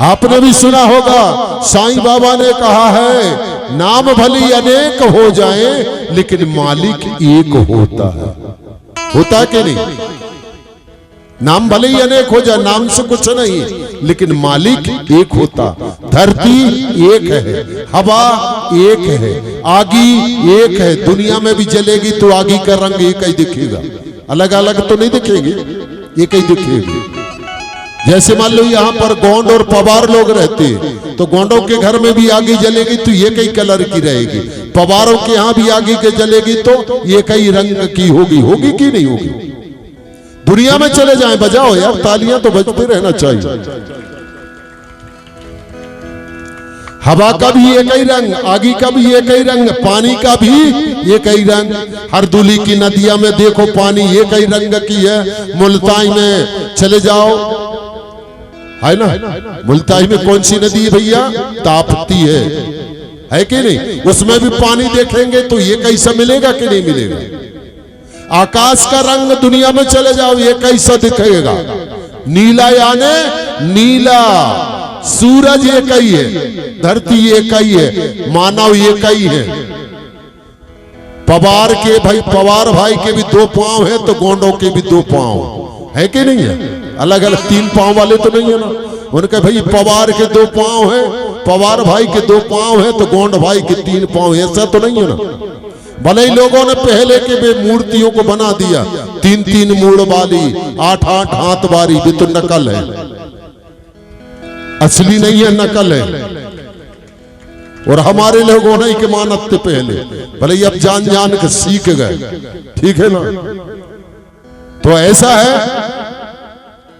आपने भी सुना होगा, साईं बाबा ने कहा है नाम भली अनेक हो जाएं लेकिन मालिक एक होता है। होता कि नहीं? नाम भले ही अनेक हो जाए, नाम से कुछ नहीं, लेकिन मालिक एक होता। धरती एक है, हवा एक है, आगी एक है। दुनिया में भी जलेगी तो आगी का रंग एक ही दिखेगा, अलग अलग तो नहीं दिखेगी, एक ही दिखेगी। जैसे मान लो यहाँ पर गोंड और पवार लोग रहते हैं, तो गोंडों के घर में भी आगी जलेगी तो ये कई कलर की रहेगी, पवारों के यहाँ भी आगी के जलेगी तो ये कई रंग की होगी। होगी कि नहीं होगी? दुनिया में चले जाएं, बजाओ यार तालियां तो बजते रहना चाहिए। हवा का भी एक ही रंग, आगी का भी एक ही रंग, पानी का भी एक ही रंग। हरदुली की नदियां में देखो पानी एक ही रंग की है। मुल्ताई में चले जाओ, है ना, मुल्ताई में कौन सी नदी है भैया? ताप्ती है कि नहीं? उसमें भी पानी देखेंगे तो ये कैसा मिलेगा कि नहीं मिलेगा? आकाश का रंग दुनिया में चले जाओ ये कैसा दिखेगा? नीला यानी नीला। सूरज एक ही है, धरती एक ही है, मानव एक ही है। पवार के भाई, पवार भाई के भी दो पांव है तो गोंडों के भी दो पांव है कि नहीं है? अलग अलग तीन पांव वाले तो नहीं है ना। उनके भाई पवार के दो पांव है, पवार भाई के दो पांव है तो गोंड भाई के तीन पांव, ऐसा तो नहीं है ना। भले ही लोगों ने पहले के भी मूर्तियों को बना दिया तीन तीन मूड़ वाली, आठ आठ हाथ वाली, भी तो नकल है, असली नहीं है, नकल है। और हमारे लोगों ने के मानत थे पहले, भले ही अब जान जान के सीख गए, ठीक है ना। तो ऐसा है,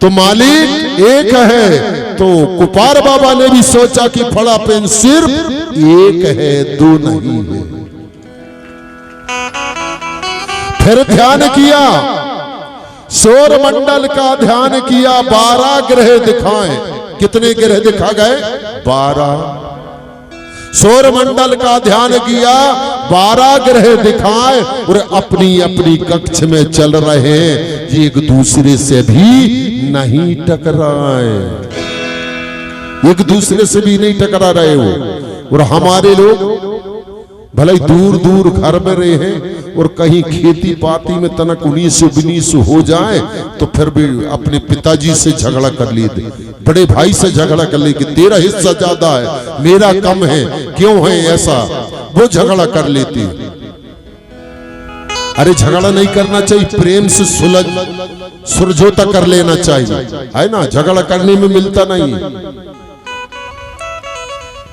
तो मालिक एक है। तो कुपार बाबा ने भी सोचा कि फड़ा पेन सिर्फ एक है, दो नहीं है। फिर ध्यान किया, सौर मंडल का ध्यान किया, 12 ग्रह दिखाए। कितने ग्रह दिखा गए? 12। सौर मंडल का ध्यान किया, 12 ग्रह दिखाए और अपनी अपनी कक्ष में चल रहे, एक दूसरे से भी नहीं टकराए, एक दूसरे से भी नहीं टकरा रहे हो। और हमारे लोग भले दूर दूर घर में रहे हैं और कहीं खेती पाती में तनक 19-19 हो जाए तो फिर भी अपने पिताजी से झगड़ा कर लेते, बड़े भाई से झगड़ा कर ले कि तेरा हिस्सा ज्यादा है, मेरा कम है, क्यों है ऐसा, वो झगड़ा कर लेती। अरे झगड़ा नहीं करना चाहिए, प्रेम से सुलझौता कर लेना चाहिए, है ना। झगड़ा करने में मिलता नहीं,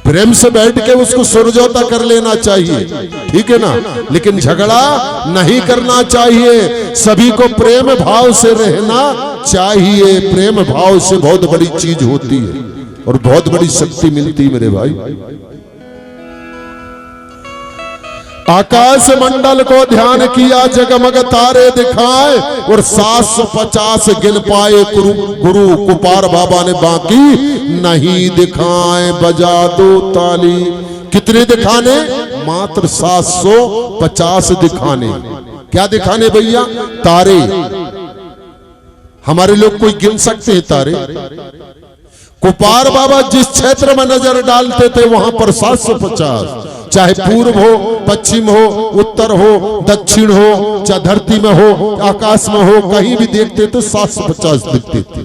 प्रेम से बैठ के उसको सुलझौता कर लेना चाहिए, ठीक है ना। लेकिन झगड़ा नहीं करना चाहिए, सभी को प्रेम भाव से रहना चाहिए। प्रेम भाव से बहुत बड़ी चीज होती है और बहुत बड़ी शक्ति मिलती है मेरे भाई। आकाश मंडल को ध्यान किया, जगमग तारे दिखाए और 750 गिन पाए गुरु कुपार बाबा ने, बाकी नहीं दिखाए। बजा दो ताली। कितने दिखाने? मात्र 750 दिखाने। क्या दिखाने भैया? तारे। हमारे लोग कोई गिन सकते हैं तारे? कुपार बाबा जिस क्षेत्र में नजर डालते थे वहां पर 750, चाहे पूर्व हो, पश्चिम हो, उत्तर हो, दक्षिण हो, चाहे धरती में हो, आकाश में हो, कहीं भी देखते तो 750 दिखते थे।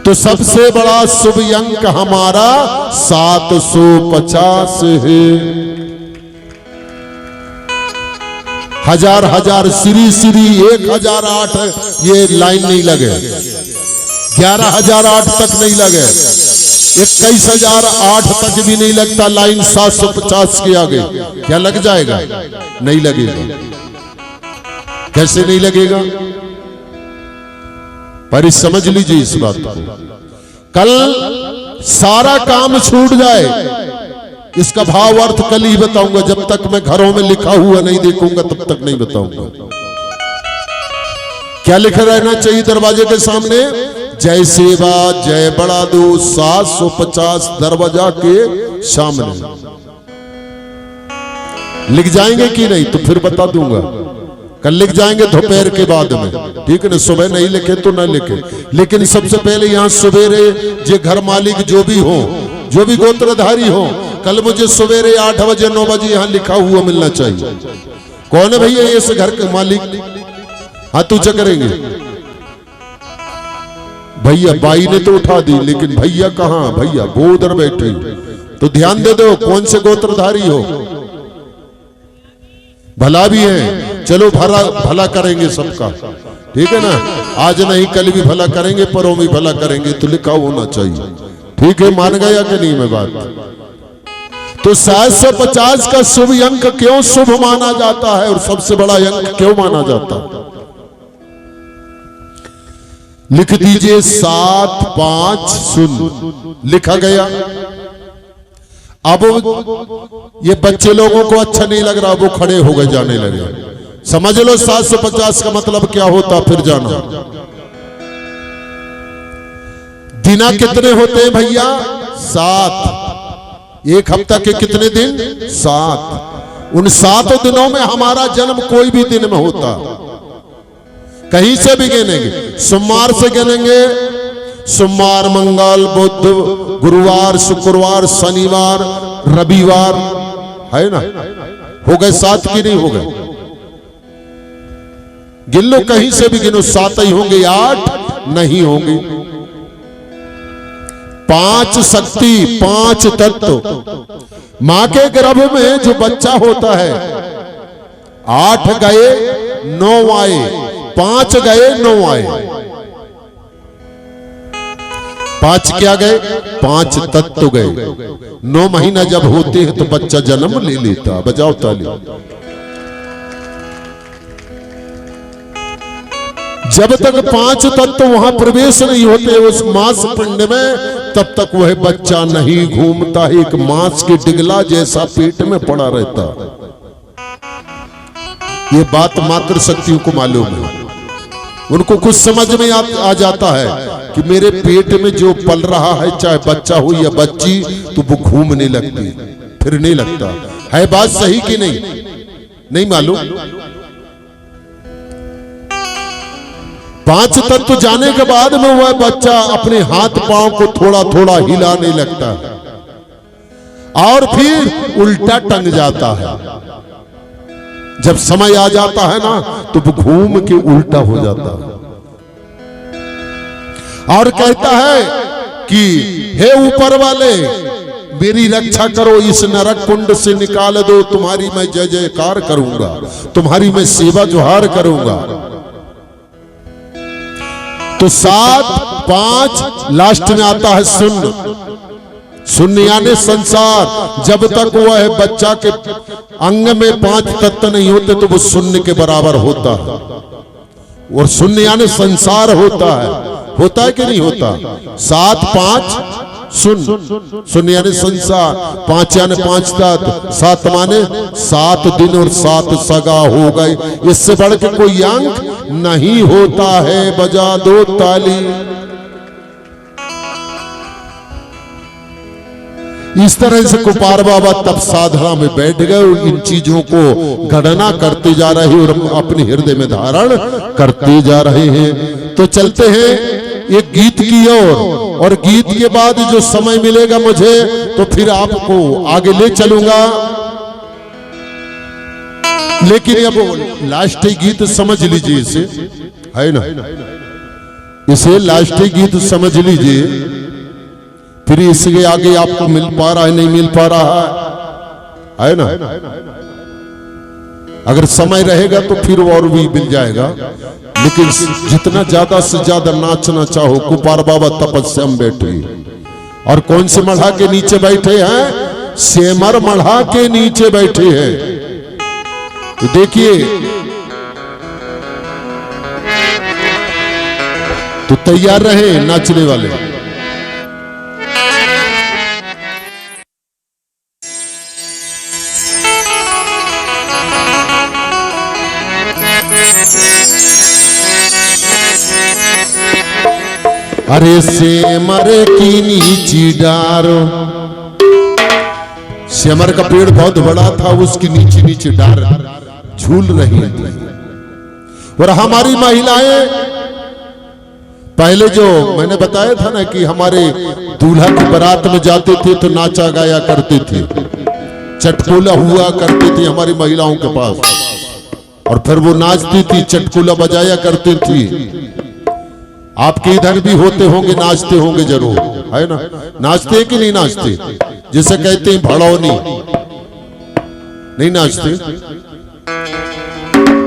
तो सबसे बड़ा शुभ अंक हमारा 750 है। हजार हजार श्री श्री 1008 ये लाइन नहीं लगे, 11,008 तक नहीं लगे, 21,008 तक भी नहीं लगता लाइन 750 के आगे। क्या लग जाएगा? नहीं लगेगा। कैसे नहीं लगेगा? पर समझ लीजिए इस बात को, कल सारा काम छूट जाए, इसका भाव अर्थ कल ही बताऊंगा। जब तक मैं घरों में लिखा हुआ नहीं देखूंगा तब तक नहीं बताऊंगा। क्या लिखा रहना चाहिए दरवाजे के सामने? जय सेवा जय बड़ा दो 750 दरवाजा के सामने। लिख जाएंगे कि नहीं तो फिर बता दूंगा, कल लिख जाएंगे दोपहर के बाद में, ठीक है ना। सुबह नहीं लिखे तो ना लिखे, लेकिन सबसे पहले यहाँ सवेरे जे घर मालिक जो भी हो, जो भी गोत्रधारी हो, कल मुझे सवेरे 8 बजे 9 बजे यहाँ लिखा हुआ मिलना चाहिए। कौन है भैया इस घर के मालिक? हाथ ऊंचा करेंगे। भैया बाई ने तो उठा दी, लेकिन भैया कहाँ? भैया वो उधर बैठे, तो ध्यान दे दो कौन से गोत्रधारी हो। भला भी है, चलो भला भला करेंगे सबका, ठीक है ना। आज नहीं कल भी भला करेंगे, परों भी भला करेंगे, तो लिखा होना चाहिए, ठीक है। मान गया कि नहीं मैं बात? तो 750 का शुभ अंक क्यों शुभ माना जाता है और सबसे बड़ा अंक क्यों माना जाता है? लिख दीजिए 750 लिखा गया। अब ये बच्चे लोगों को अच्छा नहीं लग रहा, वो खड़े हो गए, जाने लगे। समझ लो 750 का मतलब क्या होता, फिर जाना। दिना कितने होते हैं भैया? 7। एक हफ्ता के कितने दिन? 7। उन 7 दिनों में हमारा जन्म कोई भी दिन में होता, कहीं से भी गिनेंगे। सोमवार से गिनेंगे, सोमवार, मंगल, बुध, गुरुवार, शुक्रवार, शनिवार, रविवार, है ना। हो गए 7 की नहीं हो गए? गिन लो, कहीं से भी गिनो, 7 ही होंगे, 8 नहीं होंगे। 5 शक्ति, 5 तत्व। मां के गर्भ में जो बच्चा होता है, 8 गए 9 आए, 5 गए 9 आए। 5 क्या गए? 5 तत्व गए। 9 महीना जब होते हैं तो बच्चा जन्म ले लेता। बजाओ ताली। जब तक 5 तत्व वहां प्रवेश नहीं होते उस मांस पिंड में, तब तक वह बच्चा नहीं घूमता, एक मांस की डिगला जैसा पेट में पड़ा रहता। ये बात मात्र शक्तियों को मालूम है। उनको कुछ समझ में आ जाता है कि मेरे पेट में जो पल रहा है, चाहे बच्चा हो या बच्ची, तो वो घूमने लगती, फिरने लगता है। बात सही कि नहीं? नहीं मालूम। 5 तत्व जाने के बाद में वह बच्चा अपने हाथ पांव को थोड़ा थोड़ा हिलाने लगता है और फिर उल्टा टंग जाता है। जब समय आ जाता है ना, तो वो घूम के उल्टा हो जाता है और कहता है कि हे ऊपर वाले, मेरी रक्षा करो, इस नरक कुंड से निकाल दो, तुम्हारी मैं जय जयकार करूंगा, तुम्हारी मैं सेवा जुहार करूंगा। तो 7 5 लास्ट में आता है शून्य। शून्य यानी संसार। जब तक वह बच्चा के अंग में 5 तत्व नहीं होते तो वो शून्य के बराबर होता है, और शून्य यानी संसार होता है कि नहीं होता? 7 5 शून्य। शून्य यानी संसार, 5 यानी 5 तत्व, 7 माने 7 दिन और 7 सगा हो गए। इससे बढ़ के कोई अंक नहीं होता है। बजा दो ताली। इस तरह से कुपार बाबा तब साधना में बैठ गए और इन चीजों को गणना करते जा रहे और अपने हृदय में धारण करते जा रहे हैं। तो चलते हैं एक गीत की ओर, और गीत के बाद जो समय मिलेगा मुझे, तो फिर आपको आगे ले चलूंगा। लेकिन अब लास्ट गीत समझ लीजिए, इसे है ना, इसे लास्ट गीत समझ लीजिए, फिर इसके आगे आपको मिल पा रहा है नहीं मिल पा रहा है ना। अगर समय रहेगा तो फिर और भी मिल जाएगा, लेकिन जितना ज्यादा से ज्यादा नाचना चाहो। कुपार बाबा तपस्या में बैठे, और कौन से मढ़ा के नीचे बैठे हैं? सेमर मढ़ा के नीचे बैठे हैं। तो देखिए, तो तैयार रहे नाचने वाले। अरे सेमर की नीची डारो, सेमर का पेड़ बहुत बड़ा था, उसकी नीचे नीचे डार झूल रही थी। और हमारी महिलाएं पहले जो मैंने बताया था ना कि हमारे दूल्हा की बारात में जाते थे तो नाचा गाया करते थे, चटकुला हुआ करती थी हमारी महिलाओं के पास, और फिर वो नाचती थी, चटकुला बजाया करती थी। आपके इधर भी होते होंगे, नाचते होंगे जरूर, है ना? नाचते कि नहीं नाचते? जिसे कहते हैं भड़ौनी, नहीं नाचते?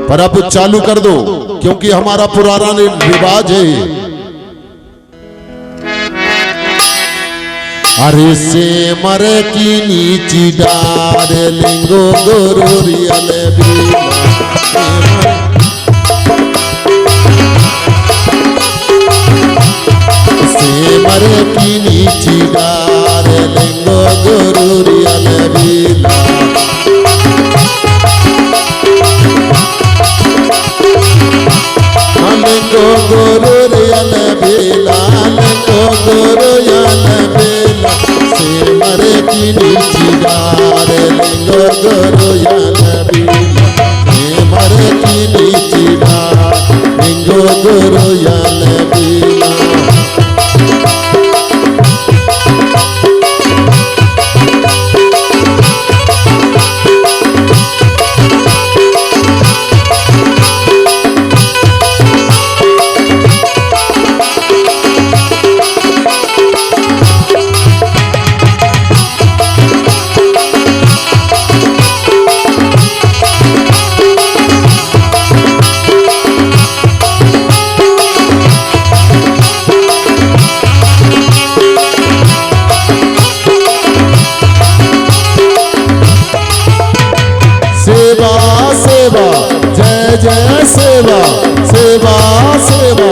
पर अब चालू कर दो क्योंकि हमारा पुराना रिवाज है। अरे से मरे की नीची डार लिंगो गोरियल से मरे की नीची डार लिंगो गोरियल बीला लिंगो गोरियल बीला लिंगो गोरियल बीला से मरे की नीची डार लिंगो गोरियल बीला से मरे की नीची डार लिंगो गोरियल बीला। जय सेवा सेवा सेवा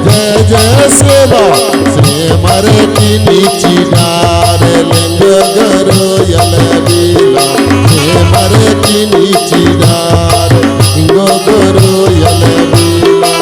जय जय सेवा से मरे की नीची डार लिंग गोरियल बीला से मरे की नीची डार लिंग गोरियल बीला।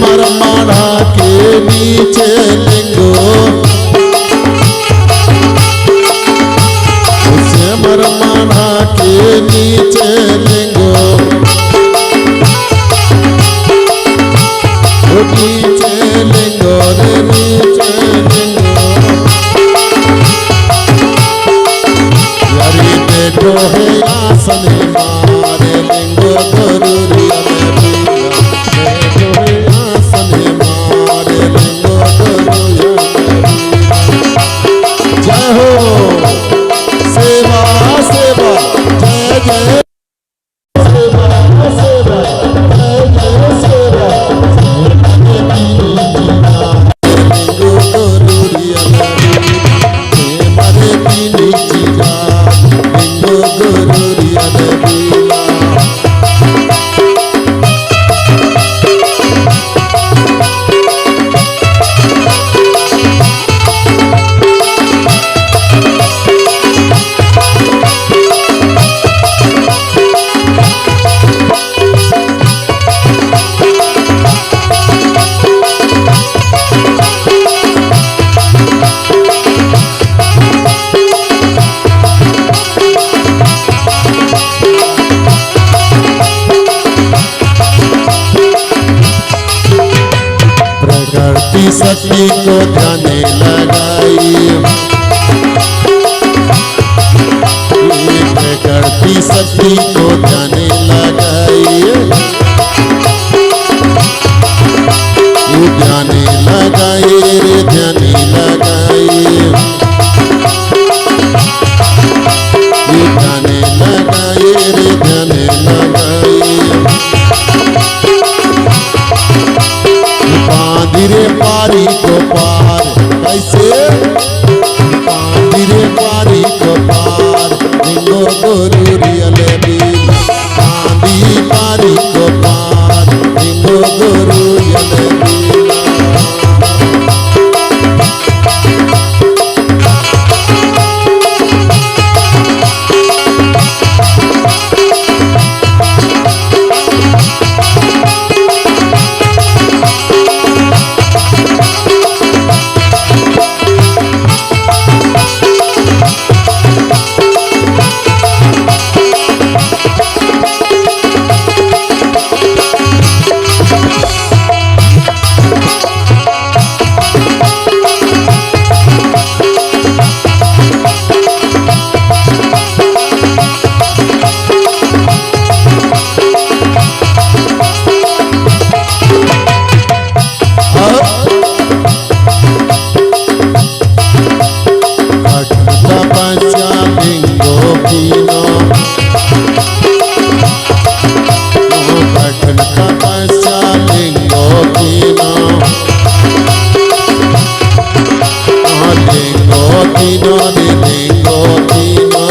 मरमाढ़ा के नीचे लिंगो उसे मरमाढ़ा के नीचे लिंगो नीचे लिंगो रे नीचे लिंगो यारी बैठो है आसन मारे लिंगो गोरियल जय हो सेवा सेवा जय जय सेवा सेवा जय जय सेवा मरे की नीची डार लिंगो गोरियल बीला। प्रकृति शक्ति को ध्याने लगाई प्रकृति शक्ति को ध्याने लगाई ध्याने लगाई रे ध्याने लगाई ध्याने लगाई रे ध्याने लगाई तीनों रे लिंगो तीनों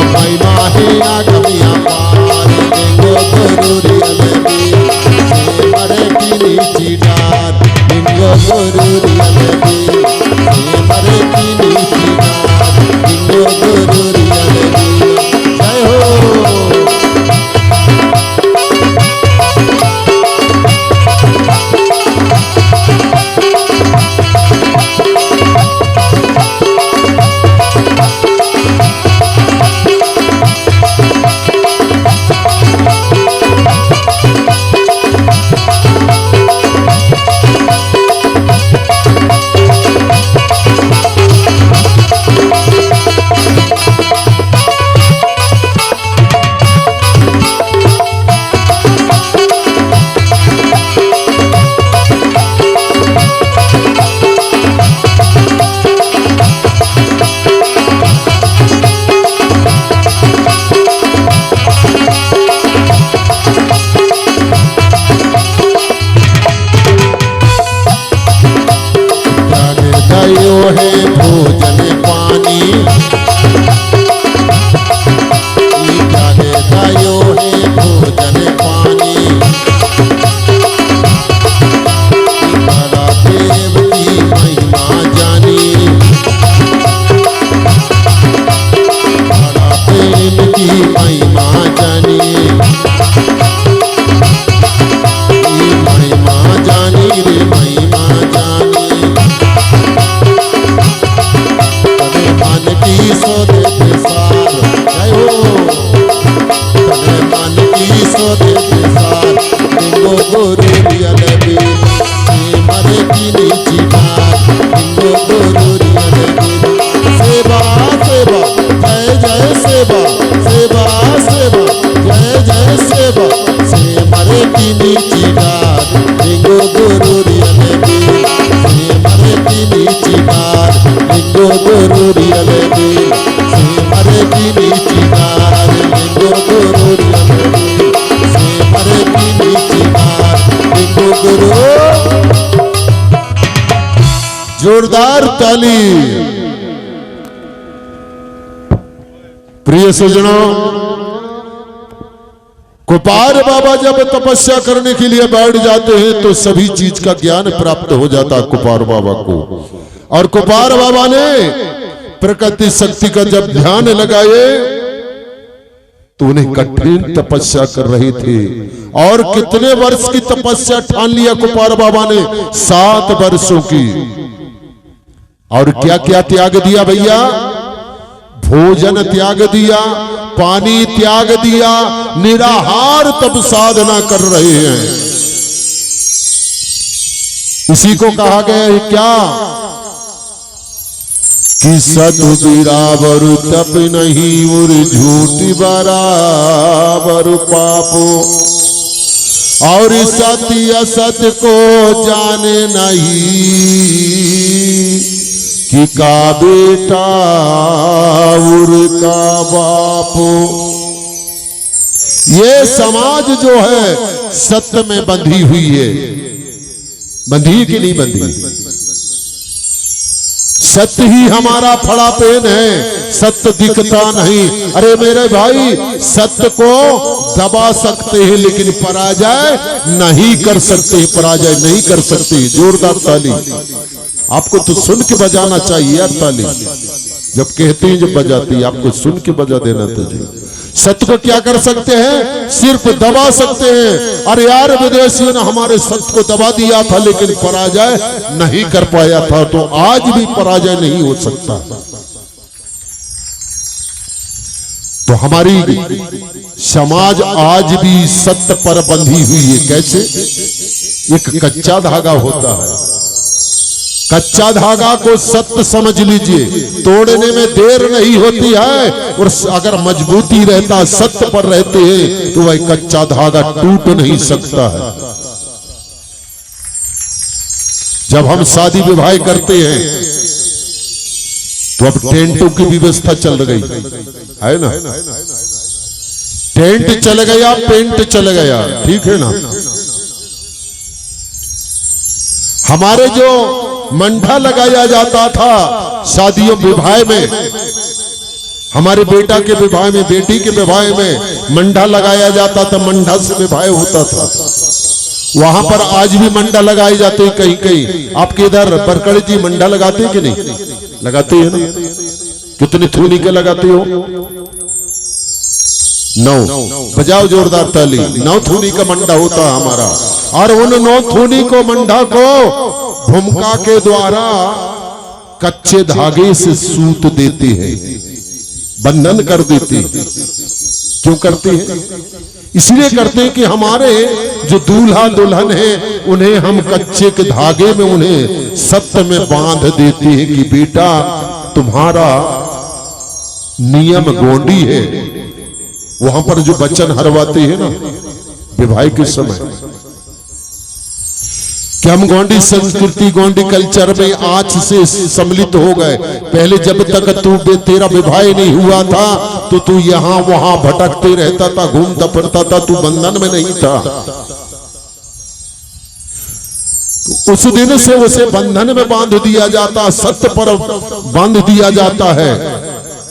महिमा है आगमिया पार लिंगो गुरुरियल बीर मरे पीली चिडार लिंगो गुरुरियल बीर मरे पीली चिडार लिंगो गुरुरियल बीर। जय हो। है भोजन पानी जागे दायो है भोजन पानी तारा देव की महिमा जानी तारा देव की महिमा जानी महिमा जानी रे महिमा जानी मन की सो देते सार। जय हो। मन की सो देते सार लिंगो गुरुरियल बीर मरे पीली चिडार लिंगो गुरुरियल बीर। सेवा सेवा जय जय सेवा सेवा सेवा जय जय सेवा से मरे पीली चिडार लिंगो गुरुरियल बीर मरे पीली चिडार लिंगो गुरुरियल बीर मरे पीली चिडार लिंगो गुरुरियल बीर मरे पीली चिडार लिंगो गुरु। जोरदार ताली। प्रिय सज्जनों, कुपार बाबा जब तपस्या करने के लिए बैठ जाते हैं तो सभी चीज का ज्ञान प्राप्त हो जाता है कुपार बाबा को। और कुपार बाबा ने प्रकृति शक्ति का जब ध्यान लगाए तो उन्हें कठिन तपस्या कर रहे थे। और कितने वर्ष की तपस्या ठान लिया कुपार बाबा ने? 7 वर्षों की। और क्या क्या त्याग दिया भैया? भोजन त्याग दिया, पानी त्याग दिया, निराहार तब साधना कर रहे हैं। इसी को कहा गया है क्या कि सतु बिराबर तप नहीं और झूठ बराबर पापो और सत्य असत्य को जाने नहीं कि का बेटा और का बापो। ये समाज जो है सत्य में बंधी हुई है। बंधी कि नहीं बंधी? सत्य ही हमारा फड़ा पेन है, सत्य दिखता नहीं। अरे मेरे भाई, सत्य को दबा सकते हैं लेकिन पराजय नहीं कर सकते, पराजय नहीं कर सकते। जोरदार ताली। आपको तो सुन के बजाना चाहिए यार ताली। जब कहते हैं जब बजाती, आपको सुन के बजा देना चाहिए। सत्य को क्या कर सकते हैं? सिर्फ दबा सकते हैं। अरे यार, विदेशियों ने हमारे सत्य को दबा दिया था लेकिन पराजय नहीं कर पाया था, तो आज भी पराजय नहीं हो सकता। तो हमारी समाज आज भी सत्य पर बंधी हुई है। कैसे? एक कच्चा धागा होता है, कच्चा धागा को सत्य समझ लीजिए, तोड़ने में देर नहीं होती है। और अगर मजबूती रहता, सत्य पर रहते हैं, तो वह कच्चा धागा टूट नहीं सकता है। जब हम शादी विवाह करते हैं तो अब टेंटों की व्यवस्था चल गई है ना। टेंट चल गया, पेंट चल गया, ठीक है ना। हमारे जो मंडा लगाया जाता था शादियों विवाह में, हमारे बेटा के विवाह में, बेटी के विवाह में मंडा लगाया जाता था, मंडा से विवाह होता था। वहां पर आज भी मंडा लगाए जाते हैं कहीं कहीं। आपके इधर बरकड़े जी मंडा लगाते हैं कि नहीं? लगाते हैं ना? कितनी थूनी के लगाते हो? 9। बजाओ जोरदार ताली। 9 थूनी का मंडा होता हमारा, और उन 9 थूनी को मंडा को भूमिका के द्वारा कच्चे धागे से सूत देते हैं, बंधन कर देते हैं। क्यों करते हैं? इसलिए करते हैं कि हमारे जो दूल्हा दुल्हन है उन्हें हम कच्चे के धागे में उन्हें सत्य में बांध देते हैं कि बेटा तुम्हारा नियम गोंडी है। वहां पर जो वचन हरवाते हैं ना विवाह के समय, कि हम गोंडी संस्कृति गोंडी कल्चर में आज से सम्मिलित हो गए। पहले जब तक तेरा विवाह नहीं हुआ था तो तू यहां वहां भटकते रहता था, घूमता फिरता था, तू बंधन में नहीं था। तो उस दिन से उसे बंधन में बांध दिया जाता, सत्य पर बांध दिया जाता है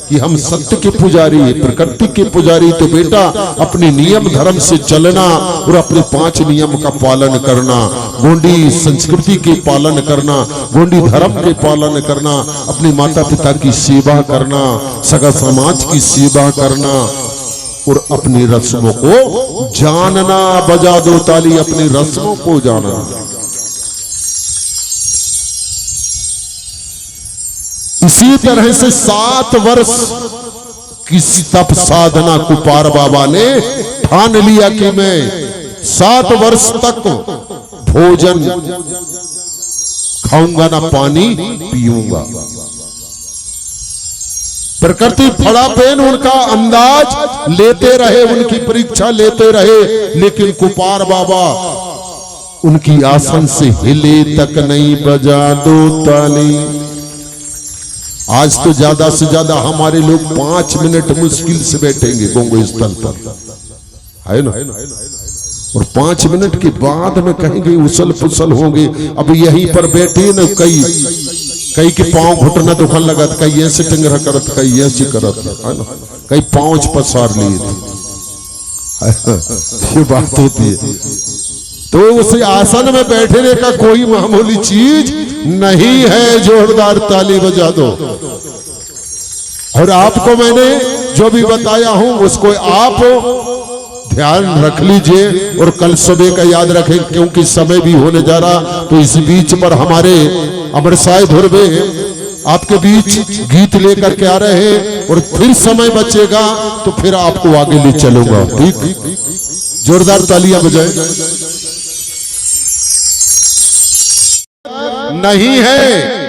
कि हम सत्य के पुजारी, प्रकृति के पुजारी। तो बेटा अपने नियम धर्म से चलना और अपने 5 नियम का पालन करना, गोंडी संस्कृति के पालन करना, गोंडी धर्म के पालन करना, अपने माता पिता की सेवा करना, सगा समाज की सेवा करना और अपनी रस्मों को जानना। बजा दो ताली, अपनी रस्मों को जानना। इसी तरह से 7 वर्ष की तप साधना कुपार बाबा ने ठान लिया कि मैं 7 वर्ष तक भोजन खाऊंगा ना पानी पीऊंगा। प्रकृति फड़ा पेन उनका अंदाज लेते रहे, उनकी परीक्षा लेते रहे, लेकिन कुपार बाबा उनकी आसन से हिले तक नहीं। बजा दो ताली। आज तो ज्यादा से ज्यादा हमारे लोग 5 मिनट मुश्किल से बैठेंगे गोंगो स्थल पर, है ना? और 5 मिनट के बाद में कहेंगे उछल पुछल होंगे। अब यहीं पर बैठे न कई के पांव घुटना दुखन लगा, कई ऐसे टिंगरा करत, कई ऐसे करत, है ना? कई पांव पसार लिए थे। ये बात होती है। तो उस आसन में बैठने का कोई मामूली चीज नहीं है। जोरदार ताली बजा दो। और आपको मैंने जो भी बताया हूं उसको आप ध्यान रख लीजिए और कल सुबह का याद रखें, क्योंकि समय भी होने जा रहा। तो इस बीच पर हमारे अमर साई धुरवे आपके बीच गीत लेकर के आ रहे हैं, और फिर समय बचेगा तो फिर आपको आगे ले चलूंगा। ठीक? जोरदार तालियां बजाएं। नहीं है।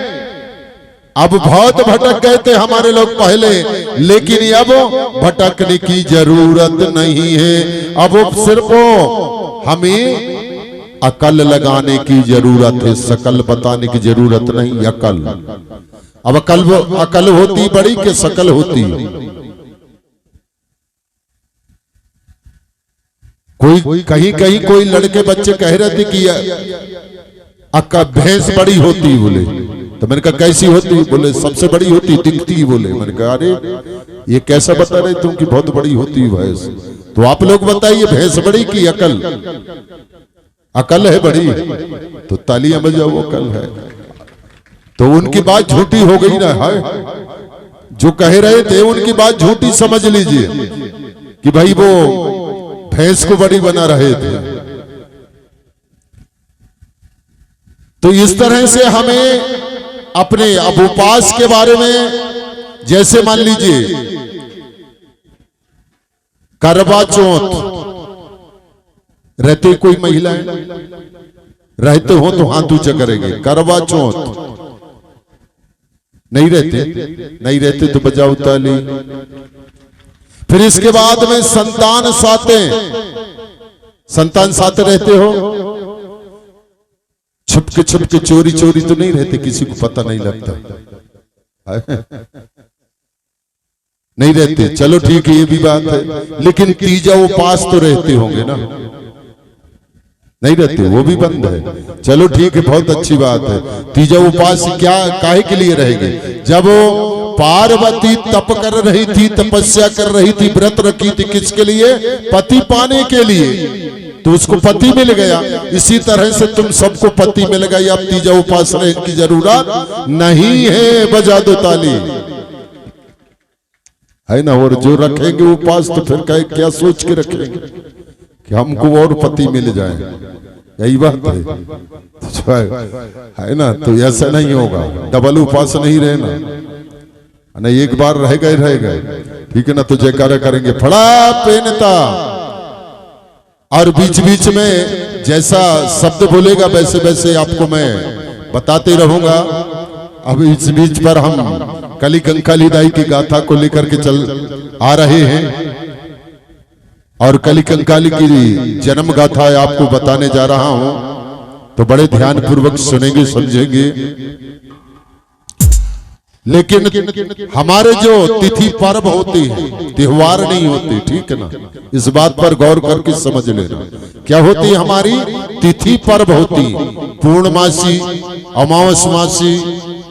अब बहुत भटक गए थे हमारे लोग पहले, लेकिन अब भटकने की जरूरत नहीं है। अब सिर्फ हमें अकल लगाने की जरूरत है, शकल बताने की जरूरत नहीं, अकल। अब अकल होती बड़ी के शकल होती। कोई कहीं कहीं कोई लड़के बच्चे कह रहे थे कि अक्का भैंस बड़ी होती, बोले। तो मैंने कहा कैसी होती? बोले सबसे बड़ी होती, दिखती। बोले मैंने कहा अरे ये कैसा बता रहे तुम कि बहुत बड़ी होती भैंस? तो आप लोग बताइए भैंस बड़ी की अकल? अकल है बड़ी, तो तालियां बजाओ, अकल है। तो उनकी बात झूठी हो गई ना, है जो कह रहे थे उनकी बात झूठी समझ लीजिए कि भाई वो भैंस को बड़ी बना रहे थे। तो इस तरह से हमें अपने अब उपास के बारे में, जैसे मान लीजिए करवा चौथ रहते कोई महिलाएं रहते हो तो हाथ ऊंचा करेंगे। करवा चौथ नहीं रहते तो बजाओ ताली। फिर इसके बाद में संतान साथे रहते हो। छुपके चोरी तो नहीं रहते, किसी को पता नहीं लगता, नहीं रहते। चलो ठीक है, ये भी बात है। लेकिन तीजा उपास तो रहते होंगे ना। नहीं रहते, वो भी बंद है। चलो ठीक है, बहुत अच्छी बात है। तीजा उपास क्या काहे के लिए रहेंगे? जब वो पार्वती तप कर रही थी, तपस्या कर रही थी, व्रत रखी थी, किसके लिए? पति पाने के लिए, तो उसको पति मिल गया। इसी तरह से तुम सबको पति मिल गया, अब तीजा उपास रहने की जरूरत नहीं है। बजा दो ताली, है ना। और जो रखेंगे उपास तो फिर क्या सोच के रखेंगे कि हमको और पति मिल जाए, यही बात है ना। तो ऐसा नहीं होगा, डबल उपास नहीं रहना, नहीं एक बार रह गए, ठीक है ना। तो जयकारा करेंगे फड़ा पेनता, और बीच बीच में जैसा शब्द बोलेगा वैसे वैसे आपको मैं बताते रहूंगा। अब इस बीच पर हम कली कंकाली दाई की गाथा को लेकर के चल आ रहे हैं, और कली कंकाली की जन्म गाथा आपको बताने जा रहा हूं, तो बड़े ध्यान पूर्वक सुनेंगे, समझेंगे। लेकिन हमारे जो तिथि पर्व होते हैं, त्योहार नहीं होते, ठीक है ना। इस बात पर गौर करके समझ लेना। क्या होती है? हमारी तिथि पर्व होती, पूर्णमासी, अमावस मासी,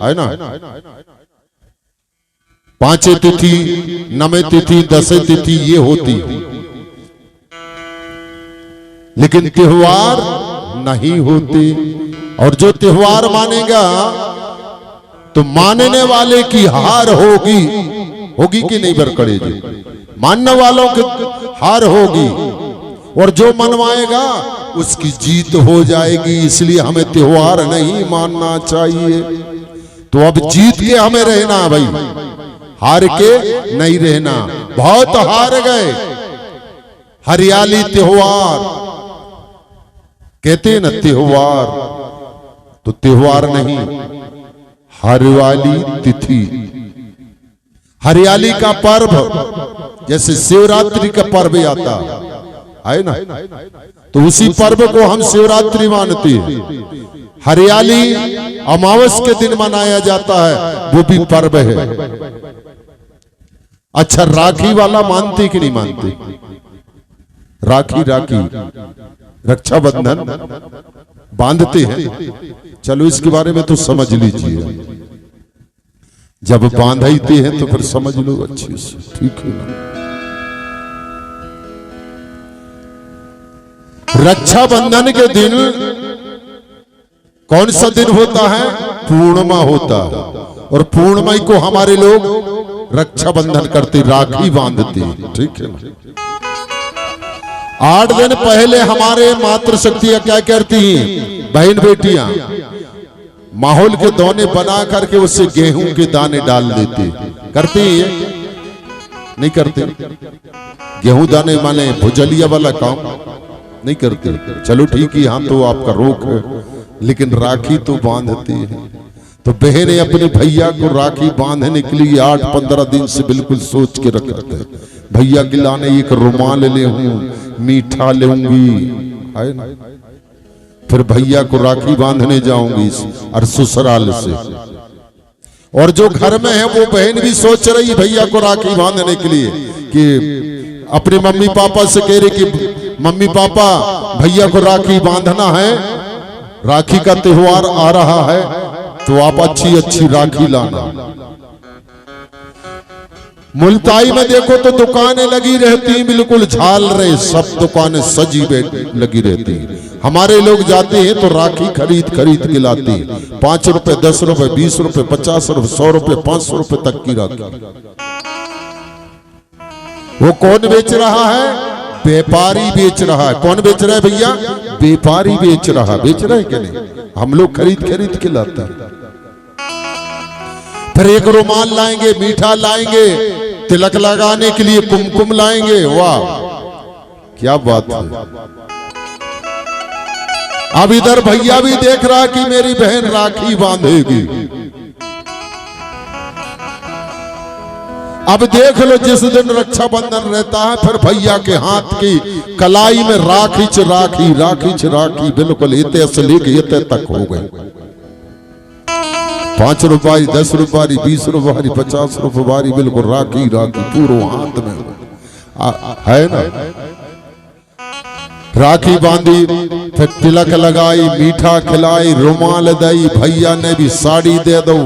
है ना। पांचे तिथि, नवे तिथि, दसे तिथि ये होती, लेकिन त्योहार नहीं होते। और जो त्योहार मानेगा तो मानने वाले की हार होगी कि नहीं बरकड़े जी? मानने वालों की हार होगी, और जो मनवाएगा उसकी जीत हो जाएगी। इसलिए हमें त्योहार नहीं मानना चाहिए। तो अब जीत के हमें रहना भाई, हार के नहीं रहना। बहुत हार गए। हरियाली त्योहार कहते हैं ना, त्योहार तो त्योहार नहीं, हरियाली तिथि, हरियाली का पर्व। जैसे शिवरात्रि का पर्व आता है ना, तो उसी पर्व को हम शिवरात्रि मानते हैं। हरियाली अमावस के दिन मनाया जाता है, वो भी पर्व है। अच्छा, राखी वाला मानते कि नहीं मानते? राखी रक्षाबंधन बांधते हैं। चलो इसके बारे में तो समझ लीजिए। जब बांधते हैं तो फिर समझ लो अच्छे से, ठीक है ना। रक्षाबंधन के दिन कौन सा दिन होता है? पूर्णिमा होता है। और पूर्णिमा को हमारे लोग रक्षाबंधन करते, राखी बांधते, ठीक है ना। 8 दिन पहले हमारे मातृशक्तियां क्या करती हैं? बहन बेटियां माहौल के दाने बना करके उससे गेहूं के दाने डाल देती, करती है नहीं करते? गेहूं दाने माने भुजलिया वाला काम नहीं करते। चलो ठीक है, हाँ तो आपका रोक है, लेकिन राखी तो बांधती है। तो बहनें अपने भैया को राखी बांधने के लिए 8-15 दिन से बिल्कुल सोच के रखते हैं। भैया के लाने एक रुमाल ले हूं, मीठा लेऊंगी, है ना। फिर भैया को राखी बांधने जाऊंगी और ससुराल से। और जो घर में है वो बहन भी सोच रही भैया को राखी बांधने के लिए, कि अपने मम्मी पापा से कह रही कि मम्मी पापा भैया को राखी बांधना है, राखी का त्योहार आ रहा है, तो आप अच्छी अच्छी राखी लाना। मुल्ताई में देखो तो दुकानें लगी रहती, बिल्कुल झाल रहे, सब दुकानें सजी लगी रहती। हमारे लोग जाते हैं तो राखी खरीद के लाते हैं। 5 रुपए, 10 रुपए, 20 रुपए, 50 रुपए, 100 रुपए, 500 रुपए तक की राखी। वो कौन बेच रहा है? व्यापारी बेच रहा है। कौन बेच रहा है भैया? व्यापारी बेच रहा है। बेच रहा है क्या नहीं? हम लोग खरीद के लाते हैं। फिर एक रुमाल लाएंगे, मीठा लाएंगे, तिलक लगाने के लिए कुमकुम लाएंगे। वाह क्या बात है। अब इधर भैया भी देख रहा कि मेरी बहन राखी बांधेगी। अब देख लो, जिस दिन रक्षाबंधन रहता है फिर भैया के हाथ की कलाई में राखी च राखी, राखी च राखी, बिल्कुल इतने से लेके इतने तक हो गए। 5 रुपये, 10 रुपये, 20 रुपये, 50 रुपये, बिल्कुल राखी पूरे हाथ में है ना। राखी बांधी, फिर तिलक लगाई, मीठा खिलाई, रुमाल दई, भैया ने भी साड़ी दे दो।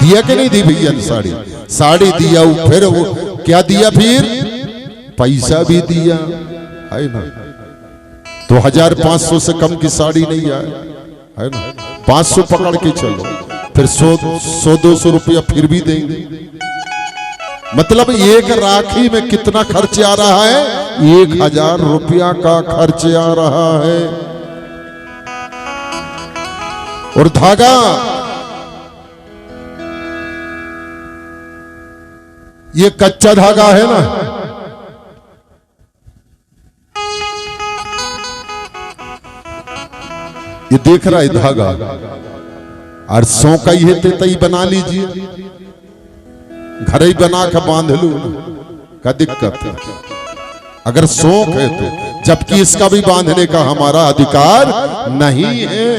दिया कि नहीं दी भैया ने साड़ी? साड़ी दिया, फिर वो क्या दिया? फिर पैसा भी दिया, है ना? तो 1500 से कम की साड़ी नहीं आए, है ना? 500 पकड़ के चलो, फिर 100-200 रुपया फिर भी देंगे। मतलब एक राखी में कितना खर्च आ रहा है? 1000 रुपया का खर्च आ रहा है। और धागा, ये कच्चा धागा है ना, ये देख रहा है धागा, और सौ का ही है तई बना लीजिए, घर ही बना के बांध लू, क्या दिक्कत है? अगर शौक है तो, जबकि इसका भी बांधने का हमारा अधिकार नहीं है,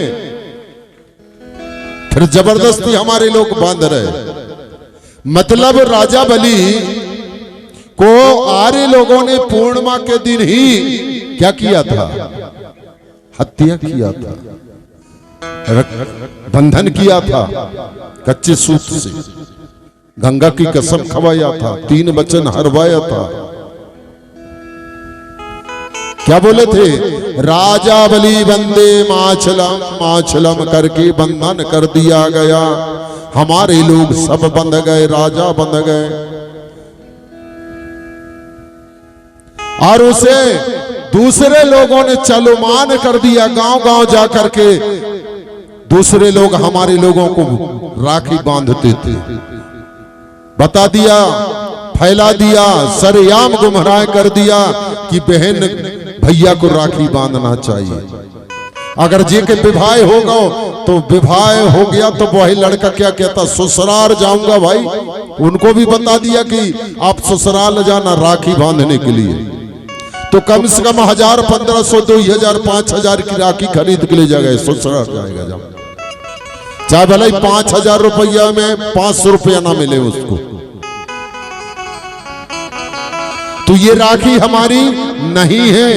फिर जबरदस्ती हमारे लोग बांध रहे। मतलब राजा बलि को आर्य लोगों ने पूर्णिमा के दिन ही क्या किया था? हत्या किया था, बंधन किया था, कच्चे सूत से गंगा की कसम खवाया था, 3 वचन हरवाया था। क्या बोले थे? राजा बलि बंदे माछलम, माछलम करके बंधन कर दिया गया, हमारे लोग सब बंध गए, राजा बंध गए। और उसे दूसरे लोगों ने चलमान कर दिया, गांव-गांव जाकर के दूसरे लोग हमारे लोगों को राखी बांधते थे, बता दिया, फैला दिया, सरेआम गुमराह कर दिया कि बहन भैया को राखी बांधना चाहिए। अगर जे के विवाह होगा तो विवाह हो गया तो वही लड़का क्या कहता? ससुराल जाऊंगा भाई। उनको भी बता दिया कि आप ससुराल जाना राखी बांधने के लिए, तो कम से कम 1000, 1500, 2000, 5000 की राखी खरीद के ले जाएगा, ससुराल जाएगा। जब चाहे भले 5000 रुपया में 500 रुपया ना मिले उसको, तो ये राखी हमारी नहीं है।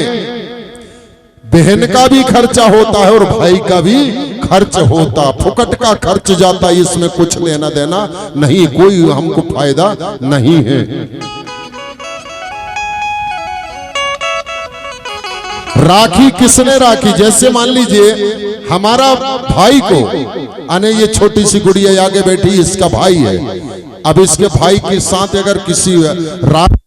बहन का भी खर्चा होता है और भाई का भी खर्च होता, फुकट का खर्च जाता है, इसमें कुछ लेना देना नहीं, कोई हमको फायदा नहीं है। राखी किसने राखी? जैसे मान लीजिए हमारा भाई को, अने ये छोटी सी गुड़िया आगे बैठी, इसका भाई है, अब इसके भाई के साथ अगर किसी राखी